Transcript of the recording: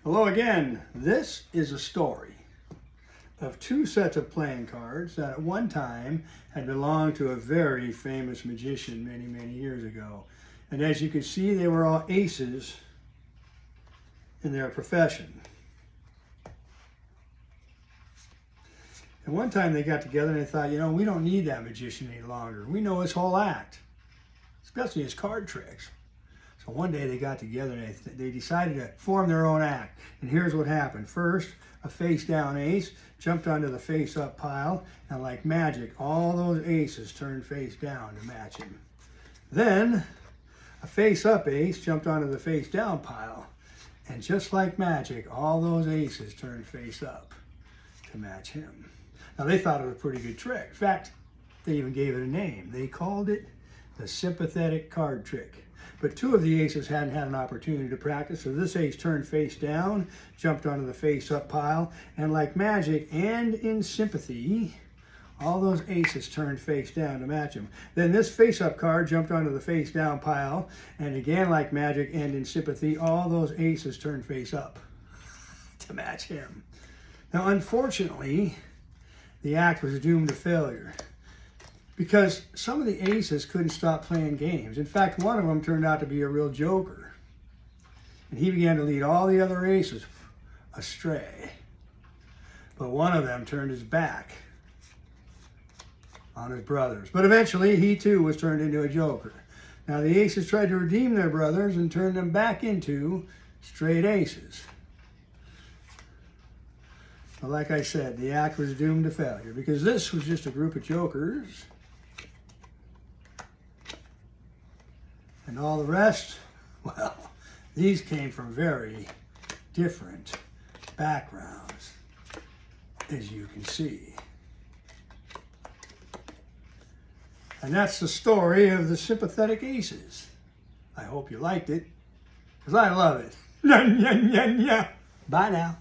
Hello again. This is a story of two sets of playing cards that at one time had belonged to a very famous magician many years ago. And as you can see, they were all aces in their profession. And one time they got together and they thought, you know, we don't need that magician any longer. We know his whole act, especially his card tricks. So one day they got together and they decided to form their own act. And here's what happened. First, a face-down ace jumped onto the face-up pile, and like magic, all those aces turned face down to match him. Then, a face-up ace jumped onto the face-down pile, and just like magic, all those aces turned face up to match him. Now, they thought it was a pretty good trick. In fact, they even gave it a name. They called it the sympathetic card trick. But two of the aces hadn't had an opportunity to practice, so this ace turned face down, jumped onto the face-up pile, and like magic and in sympathy, all those aces turned face down to match him. Then this face-up card jumped onto the face-down pile, and again like magic and in sympathy, all those aces turned face up to match him. Now, unfortunately, the act was doomed to failure, because some of the aces couldn't stop playing games. In fact, one of them turned out to be a real joker. And he began to lead all the other aces astray. But one of them turned his back on his brothers. But eventually, he too was turned into a joker. Now, the aces tried to redeem their brothers and turn them back into straight aces. But like I said, the act was doomed to failure, because this was just a group of jokers. And all the rest, well, these came from very different backgrounds, as you can see. And that's the story of the sympathetic aces. I hope you liked it, because I love it. Bye now.